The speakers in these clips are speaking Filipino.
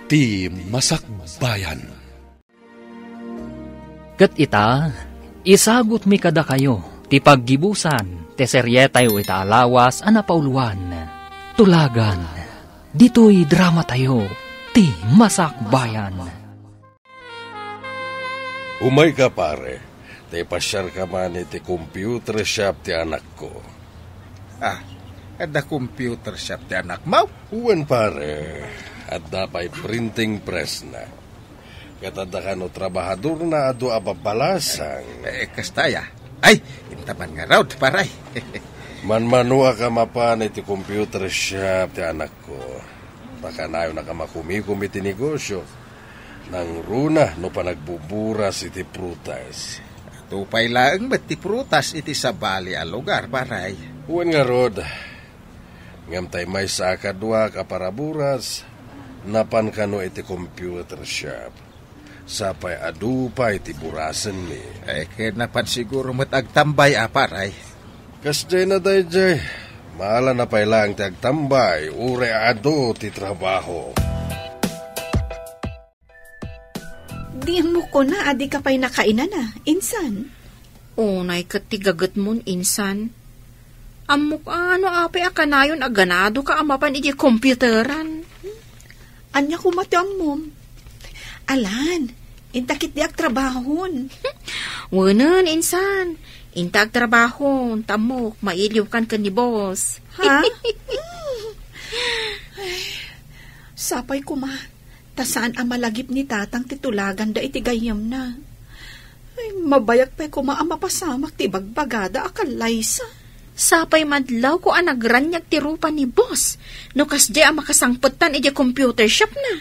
ti Masakbayan. Ket ita, isagot mi kada kayo, ti paggibusan, ti seryetayo ita alawas, anapauluan. Tulagan, dito'y drama tayo, ti Masakbayan. Umay ka pare, ti pasyar ka man ti computer shop ti anak ko. Ada computer shop ti anak mo? Uwan pare, at dapay printing press na. Katada ka no trabahador na ado ababalasang. Kastaya. Ay, intaman nga raw, paray. Manmanua ka mapan iti computer shop ti anak ko. Baka nayo na ka makumikumi ti negosyo. Nang runa no pa nagbuburas iti prutas. Tupay lang ba't ti prutas iti sabali a lugar, paray? Uwan nga rod. Ngam tay may sa akadwa ka para buras. Napan ka no iti computer shop. Sapay adu pa iti burasan mi. Kaya napan siguro matagtambay paray. Kasjay na day jay. Maala na pay lang ti agtambay. Ure adu ti trabaho. Di mo ko na, adi ka pa'y nakainan na, insan. Unay katigagat mon, insan. Amok apay akanayon aganado ka amapan iti komputeran. Anya kumatiang mom. Alan, intakit di trabahon. Wanan, insan. Intag trabahon, tamok, mailiw kan ni boss. Ha? Ay, sapay ko ma. Tasaan ang malagip ni tatang titulagan da iti gayam na. Ay, mabayak pa ko maamapasamak ti bagbagada akalaysa. Sapay madlaw ko anagranyag ti rupa ni boss. No kasdi ang makasangputan iti computer shop na.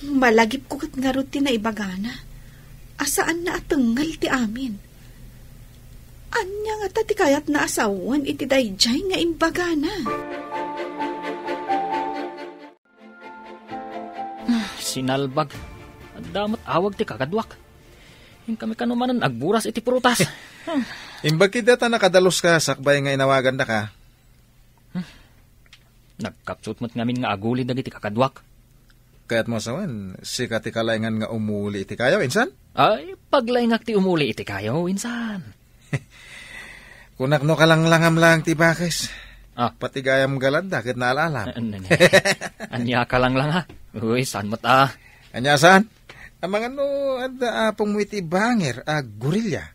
Malagip ko kat nga ruti na ibagana. Asaan na atengal ti amin. Anya nga tati kayat na asawan iti dayjay nga imbagana. Sinalbag. Damat awag ti kakadwak. Yung kami kanumanan agburas iti prutas. Imbag kita nakadalos ka, sakbay nga inawagan na ka. Nagkapsut mo't ngamin nga aguli dagiti kakadwak. Kaya't mo sawan, sikat ti kalayngan nga umuli iti kayaw, insan? Ay, paglaingak ti umuli iti kayaw, insan. Kunak no kalanglangam lang ti bakis. Pati gayam galad, dakit na alalam. Anya ka lang ha. Uy, saan mo't Anya saan? Amang ada apong mo iti banger, gorilya.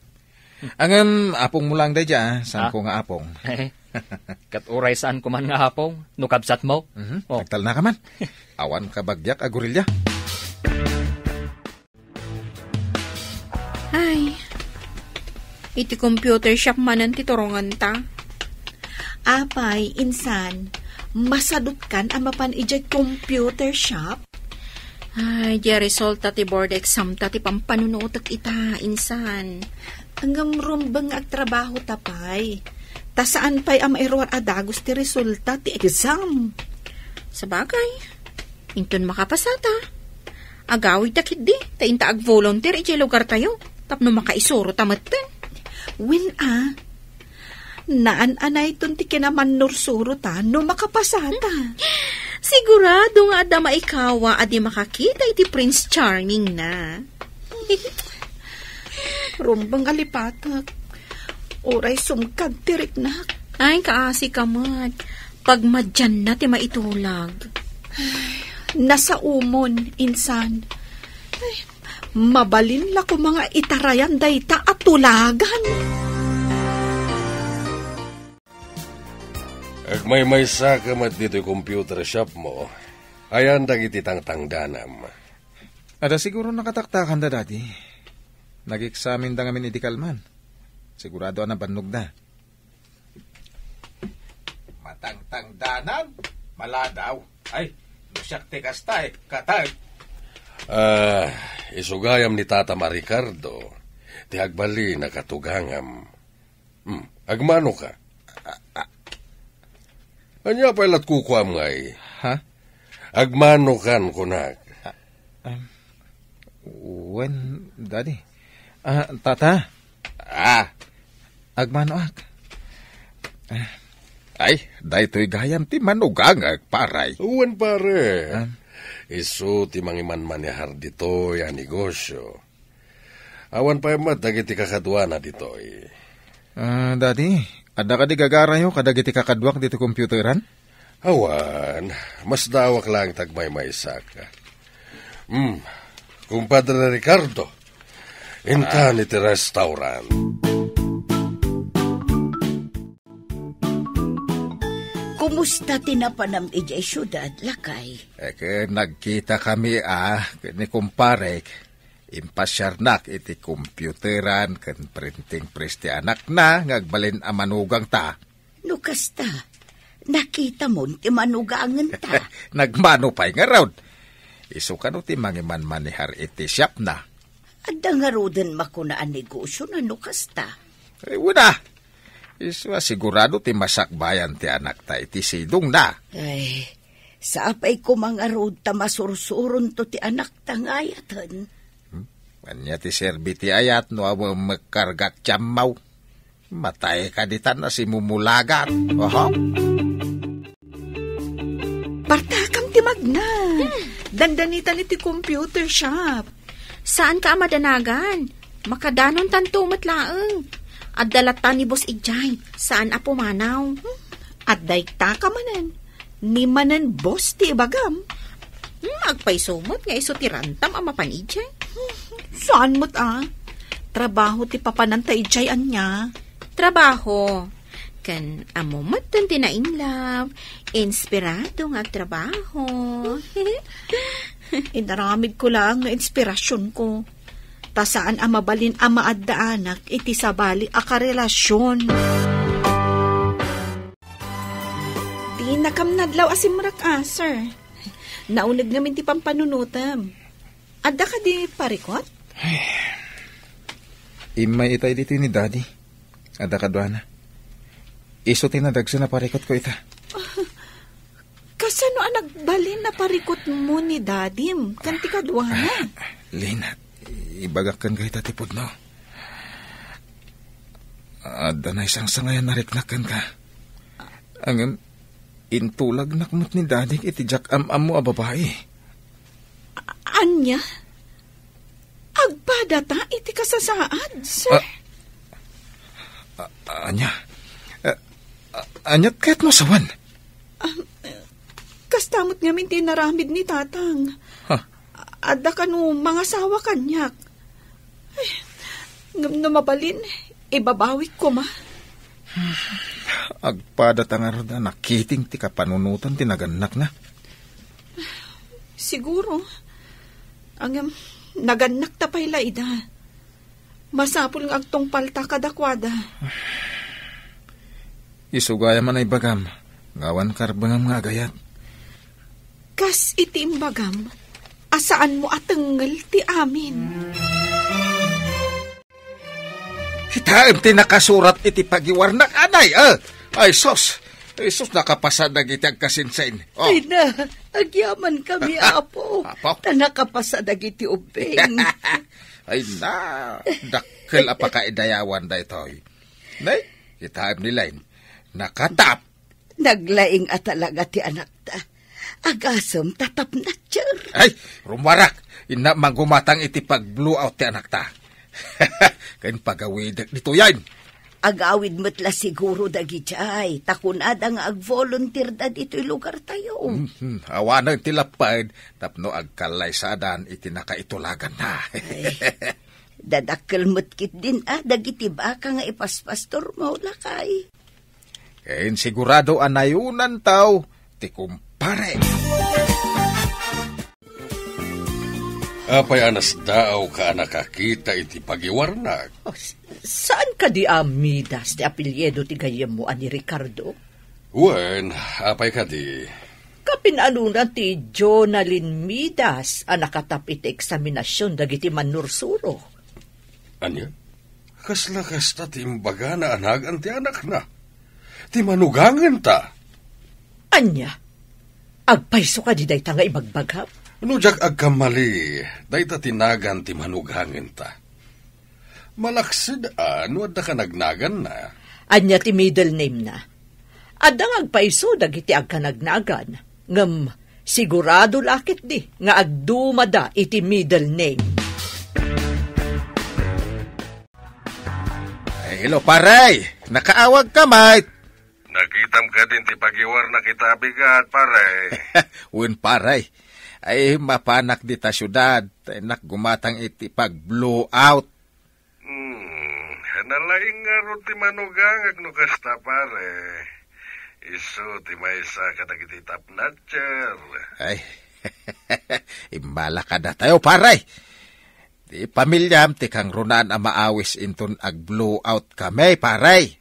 Angan apong mo lang day dya, saan ko nga apong. Kat uray saan ko man nga apong, nukabsat mo. Nagtal na ka man. Awan ka bagyak, gorilya. Ay, iti computer shop manan ti turongan ta. Apay, insan, masadot kan amapan ijay computer shop? Ay, di resulta ti board exam ta ti pampanunutak ita, insan. Hanggang rumbang agtrabaho tapay. Ta saan pa'y amairwar adagos ti resulta ti exam? Sabagay, inton makapasata. Agawi takit di, ta inta ag-volunteer ijay lugar tayo. Tapno makaisuro tamatten. Naan-anay ton ti kinaman nursuro ta no makapasata. Sigurado nga ada maikawa adi makakita iti Prince Charming na. Rumbang alipatak. Oray sumkad tirik na. Ay, kaasi ka mat. Pagmadyan na ti maitulag. Nasa umon, insan. Ay, mabalin la ko mga itarayan dayta at tulagan. Agmay-may sa kamat dito yung computer shop mo, ayan dagiti tangtangdanam. Ada siguro nakataktakan da dati. Nag-examine da ngamin iti kalman. Sigurado na bannog na. Matangtangdanan? Maladaw. Ay, musyak te kastay, katag. Isugayam ni Tata Maricardo, ti agbali nakatugangam. Agmano ka? Anya pailat kukwam ngay. Ha? Agmano kan kunak. When, daddy? Tata? Agmano ak? Ay, dahito'y gayam ti manugangag, paray. Uwan pare. Isu ti mangiman-manihar dito ya negosyo. Awan pa yamat dagiti kakadwa na dito Daddy, ada ka di gagarayo kadagiti kakadwak dito computeran? Awan, mas dawak lang tagmay-maysa ka. Kumpadre Ricardo, intan iti restaurant. Kumusta tinapanam ijay syudad, lakay? Nagkita kami ni kumparek. Impasyarnak iti computeran kan printing press ti anak na ngagbalin a manugang ta. Nukasta, nakita mo ti manugangan ta. Nagmano pa'y nga raw. Isu ka no ti mangiman-manihar iti shop na. Adda nga roden makunaan negosyo na nukasta. Wala. Isu sigurado ti masakbayan ti anak ta iti sidong na. Ay, sa apay ko mga rod ta masursuron to ti anak ta ngayatan. Kanya ti serbi ti ayat no amo magkargak tiyamaw. Matay ka ditan na si mumulagat. Partakam ti magna. Dandanitan iti computer shop. Saan ka madanagan? Makadanon tantumat laeng. At dalatan ni Boss Ijay, saan apo manaw? At daykta ka manan. Ni manan boss ti ibagam. Agpaysumot nga iso ti rantam ang mapan Ijay. Saan mo't Trabaho ti papananta Ijay anya. Trabaho. Kan amumat dun ti na-inlove. Inspirado nga trabaho. Inaramid ko lang nga inspirasyon ko. Ta saan mabalin maadda anak iti sabali akarelasyon. Di nakamnadlaw asimrak sir. Naunag namin ti pampanunutam. Adda ka di parikot? Imay itay dito ni daddy. Adda ka doana. Iso tinadagsa na parikot ko ita. Kasano nagbalin na parikot mo ni dadim? Kanti ka doana. Lina, ibagakan kayo tatipod no. Adda na isang sangayan nariknakan ka. Angan, intulag nakmut ni daddy iti jak am-am mo babae. Anya? Agpadata iti kasasaad, sir. Anya? Anyat kahit mo sawan? Kastamot nga minti naramid ni tatang. Adda ka no mga sawa kanyak. Ay, ngam mabalin, ibabawik ko ma. Agpadata nga rin na nakiting ti kapanunutan tinaganak na. Siguro. Ang naganak ta pa'y laida. Masapul ng agtong palta kadakwada. Isugaya man ay bagam. Ngawan karbangam nga gayat. Kas iti imbagam. Asaan mo atenggal ti amin? Hitaim ti nakasurat iti pagiwarnak anay. Ay sos. Ay sos nakapasa dagiti agkasinsain. Ay na, agyaman kami apo. Apo? Ta nakapasa dagiti ubeng. Ay na, dakkel apakaidayawan da ito'y. Nay, hitaim nilain. Nakatap. Naglaing at talaga ti anak ta. Agasam tatap na tiyar. Ay, rumarak. Ina magumatang iti pag-blow out ti anak ta. Kain pagawidak dito yan. Agawid matla siguro dagi jay. Takunada nga ag-volunteer da dito'y lugar tayo. Awanang tilapad. Tapno agkalaysadan iti nakaitulagan na. Dadakkel mutkit din dagiti baka nga ipaspastor mo lakay. Kain sigurado anayunan tao ti kumpare. Apay anas daaw ka nakakita iti pagiwarnak. Saan ka di Midas ti apelyedo ti gayem mo ani Ricardo? Wen, apay ka di. Kapinalunan ti Jonalyn Midas ang nakatapit eksaminasyon dagiti manursuro. Anya? Kasla-kas ta ti imbaga na anagan ti anak na. Ti manugangan ta. Anya? Agpayso ka di day ta nga imagbagap? Ano jak agkamali, day ta tinagan ti manugangan ta. Malaksid ano adda ka nagnagan na. Anya ti middle name na. Adang agpayso dagiti agkanagnagan. Ngam Sigurado lakit di nga agdumada iti middle name. Hello, paray. Nakaawag ka, mate. Nakitam ka din ti pagiwar na kita bigat, pare. Uwin, paray. Ay, mapanak di ta syudad. Nak gumatang iti pag-blow out. Nalaing nga ron ti manugangag no kasta, pare. Iso ti maysa katagiti tapnatcher. Ay, imbala ka na tayo, paray. Di pamilyam ti kang runan ang maawis inton ag-blow out kami, paray.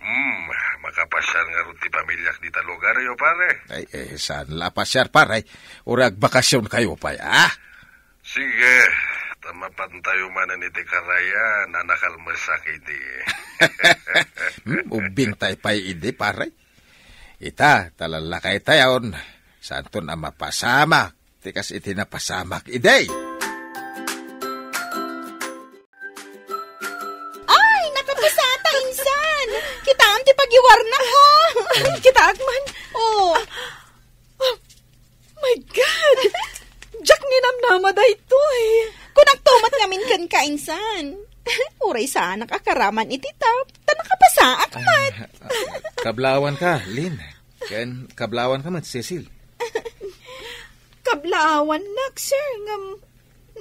Makapasyar nga ron ti pamilyak di ta lugar yo, pare. Ay, saan lapasyar, paray? Urag bakasyon kayo pa, Sige, tamapan tayo manan iti karayan, anakalmasak iti. Ubing tayo pa'y idi, paray. Ita, talalakay tayon, santon ang mapasamak, tikas iti napasamak iday. Ay, nakapasata, insan! Kita ang ti pagiwar na, ha? Kita agman. Oh. My God! Jack ni namnamada ito eh. Kung nagtumat ngamin kan ka, insan. Uray sana kakaraman iti tap. Nakapasa, akmat. Kablawan ka, Lynn. Ken, kablawan ka mat, Cecil. Kablawan nak, sir.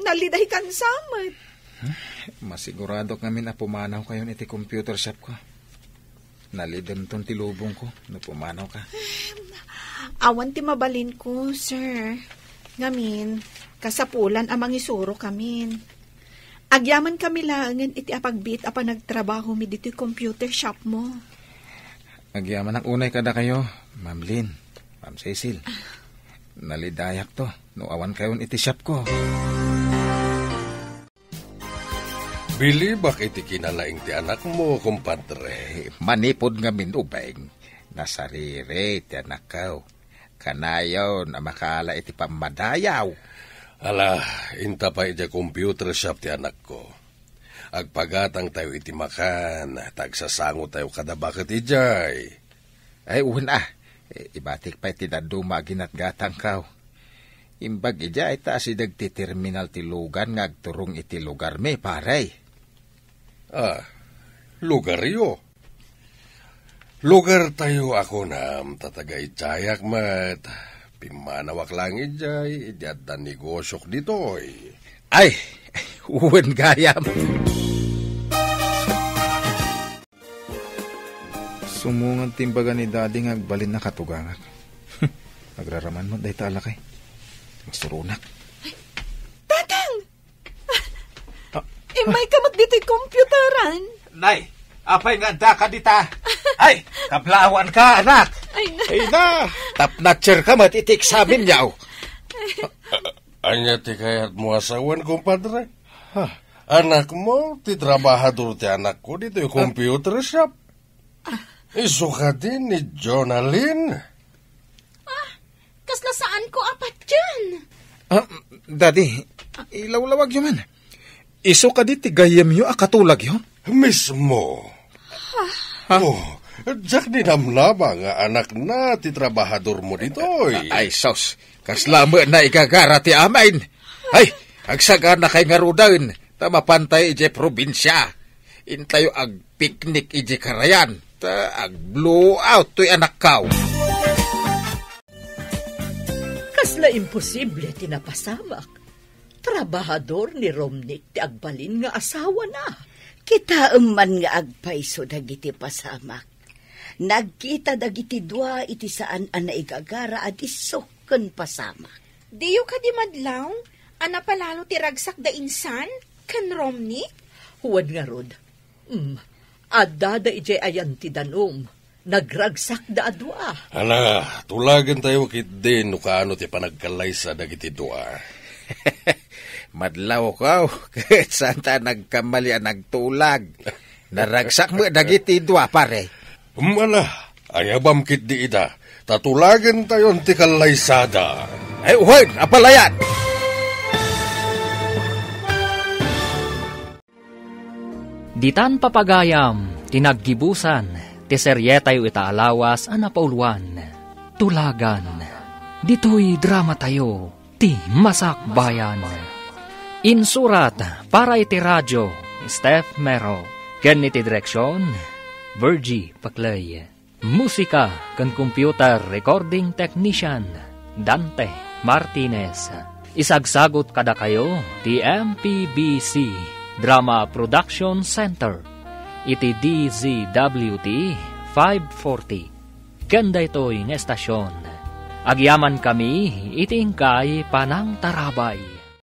Naliday kan samat. Masigurado kami na pumanaw kayo iti computer shop ko. Nalidon ton tilubong ko na pumanaw ka. Awan ti mabalin ko, sir. Ngamin, kasapulan amang isuro kamin. Agyaman kami langan iti apagbit apa nagtrabaho mi dito computer shop mo. Agyaman ang unay kada kayo, Ma'am Lynn, Ma'am Cecil. Nalidayak to, no awan kayon iti shop ko. Bilibak iti kinalaing ti anak mo, kumpadre. Manipod nga minubeng, nasarire ti anak ko. Kanayon na makala iti pamadayaw. Ala, inta pa iti computer shop ti anak ko. Agpagatang tayo iti makan, tagsasango tayo kada bakit ijay. Ay, una, ibatik pa iti daduma ginatgatang kao. Imbag ijay ta si dagti terminal ti lugan ngagturong iti lugar me, paray. Lugar yo. Lugar tayo ako na tatagay jayak mat. Pimanawak lang ijay, idiat na negosyok dito eh. Ay, uwan gayam. Sumungan timbaga ni daddy nga agbalin na katugangag. Nagraraman mo, dahi talakay. Masurunak. Tatang! May kamot dito'y computeran. Nay! Apay nga da ka dita. Ay, kablawan ka, anak. Ay na. Tapnatcher ka mat itik samin yaw. Anya ti kayat mo asawan, kumpadre? Anak mo, ti trabahador ti anak ko dito yung computer shop. Iso ka din ni Jonalyn. Kasla saan ko apat dyan? Daddy, ilawlawag yun man. Iso ka di ti gayam yo akatulag yun? Mismo. Jack ni namnama nga anak na ti trabahador mo dito. Ay, sos. Kaslama na igagara ti amain. Ay, agsaga na kay ngarudan. Tamapantay ije probinsya. Intayo ag picnic ije karayan. Ta ag blow out to'y anak kaw. Kasla imposible tinapasamak. Trabahador ni Romnick ti agbalin nga asawa na. Kita man nga agpaiso dagiti pasamak. Nagkita dagiti dua iti saan ang naigagara at iso ken pasamak. Diyo ka di madlaw? Ana palalo ti ragsak da insan? Ken Romnick? Huwad nga rod. Adda da ije ayan ti danom. Nagragsak da adwa. Ala, tulagan tayo kit din no kaano ti panagkalay sa dagiti dua. Madlaw ko, kahit saan ta nagkamali ang nagtulag. Naragsak mo dagiti dua, pare. Ala, ayabam kit di ida. Tatulagan tayo ti kalaysada. Ay, uwan, apalayan! Ditan papagayam, tinaggibusan, ti seryetayo itaalawas, anapauluan, tulagan. dito'y drama tayo, ti Masakbayan. Insurat para iti radyo, Steph Mero. Ken iti direksyon, Virgie Paclay. Musika ken computer recording technician, Dante Martinez. Isagsagot kada kayo, ti MPBC Drama Production Center. Iti DZWT 540. Kanda ito'y ng estasyon. Agyaman kami, itingkay panang tarabay.